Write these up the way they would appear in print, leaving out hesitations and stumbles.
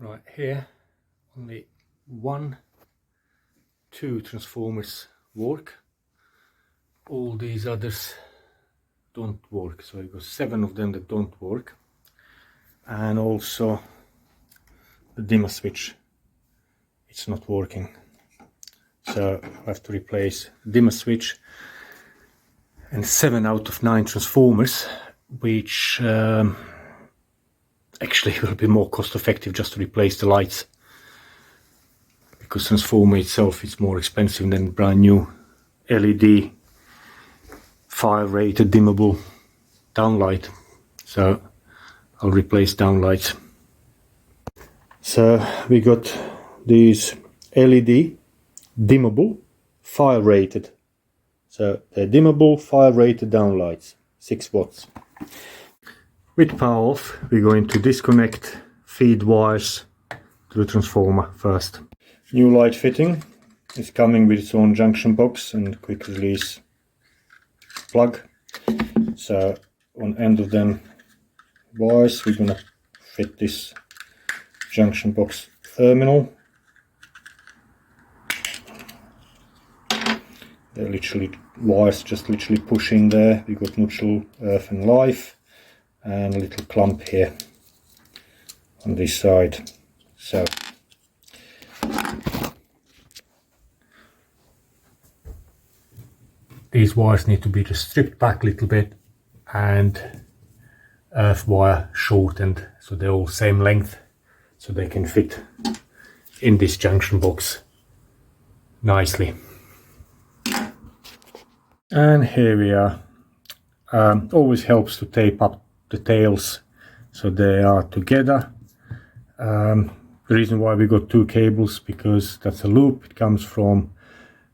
Right here, only two transformers work. All these others don't work, so I've got 7 of them that don't work. And also the dimmer switch, it's not working, so I have to replace the dimmer switch and 7 out of 9 transformers, which actually will be more cost effective just to replace the lights, because transformer itself is more expensive than brand new LED fire rated dimmable downlight. So I'll replace downlights. So we got these LED dimmable fire rated, so they're dimmable fire rated downlights, 6 watts. With power off, we're going to disconnect feed wires to the transformer first. New light fitting is coming with its own junction box and quick release plug. So on end of them wires we're gonna fit this junction box terminal. They're literally wires just literally pushing there. We got neutral, earth and live, and a little clump here on this side. So these wires need to be just stripped back a little bit and earth wire shortened so they're all same length, so they can fit in this junction box nicely. And here we are. Always helps to tape up the tails so they are together. The reason why we got 2 cables, because that's a loop. It comes from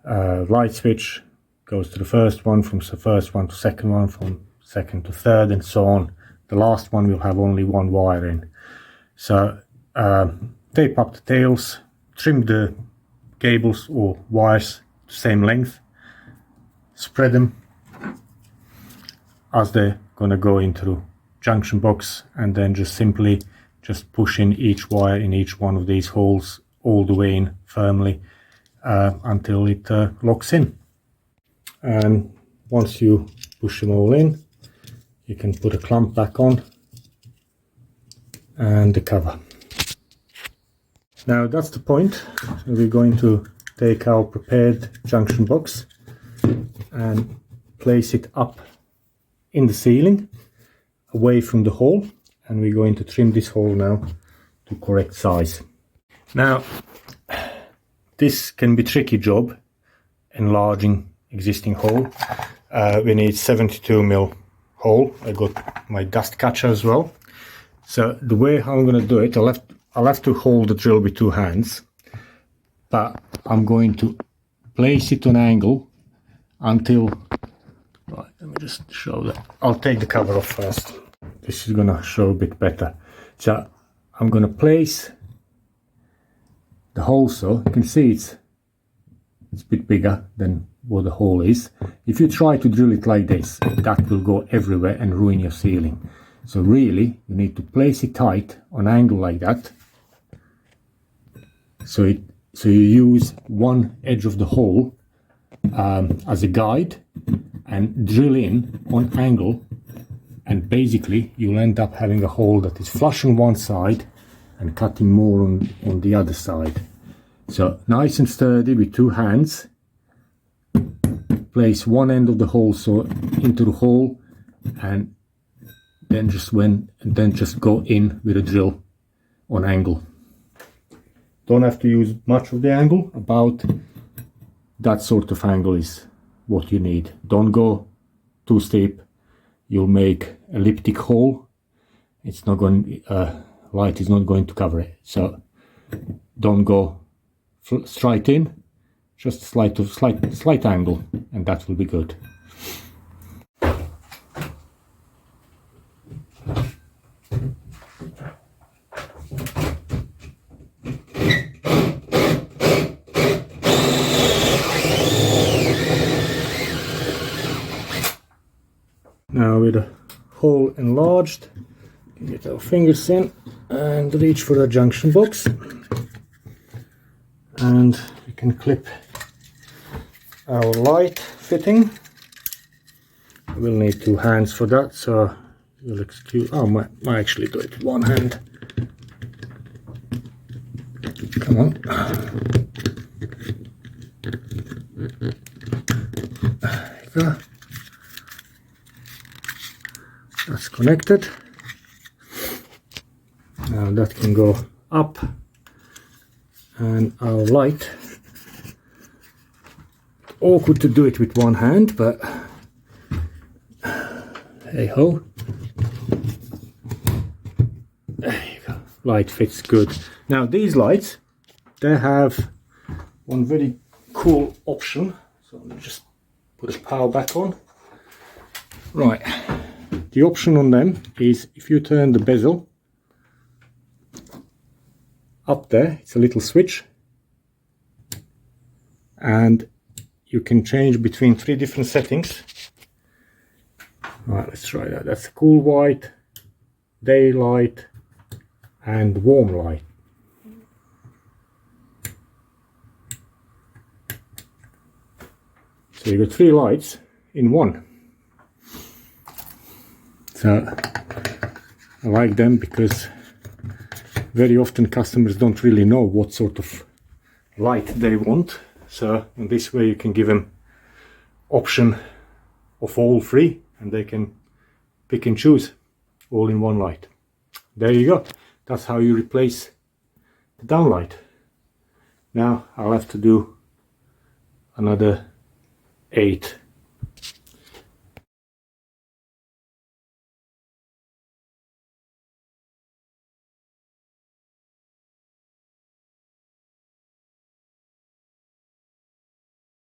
light switch, goes to the first one, from the first one to second one, from second to third, and so on. The last one will have only 1 wire in. So tape up the tails, trim the cables or wires the same length, spread them as they're gonna go into the junction box, and then just simply push in each wire in each one of these holes all the way in firmly until it locks in. And once you push them all in, you can put a clamp back on and the cover. Now that's the point. So we're going to take our prepared junction box and place it up in the ceiling away from the hole, and we're going to trim this hole now to correct size. Now this can be a tricky job, enlarging existing hole. We need 72mm hole. I got my dust catcher as well. So the way how I'm going to do it, I'll have to hold the drill with 2 hands, but I'm going to place it on angle until, right, let me just show that. I'll take the cover off first. This is going to show a bit better. So I'm going to place the hole, so you can see it's a bit bigger than what the hole is. If you try to drill it like this, that will go everywhere and ruin your ceiling. So really you need to place it tight on angle like that, so you use one edge of the hole as a guide and drill in on angle, and basically you'll end up having a hole that is flush on one side and cutting more on the other side. So nice and sturdy with 2 hands, place one end of the hole so into the hole, and then just go in with a drill on angle. Don't have to use much of the angle, about that sort of angle is what you need. Don't go too steep, you'll make elliptic hole. It's not going, light is not going to cover it. So don't go straight in, just slight angle, and that will be good. Now with the hole enlarged, Get our fingers in and reach for the junction box, and we can clip our light fitting. We'll need 2 hands for that, so you'll excuse. Oh, I actually do it with 1 hand. Come on. There you go. That's connected. Now that can go up, and our light. Awkward to do it with 1 hand, but hey ho. There you go. Light fits good. Now these lights, they have one very cool option. So let me just put the power back on. Right. The option on them is if you turn the bezel up there, it's a little switch, and you can change between 3 different settings. Right, let's try that. That's cool white, daylight, and warm light. So you got 3 lights in one. So I like them because very often customers don't really know what sort of light they want. So in this way you can give them option of all 3, and they can pick and choose all in one light. There you go. That's how you replace the downlight. Now I'll have to do another 8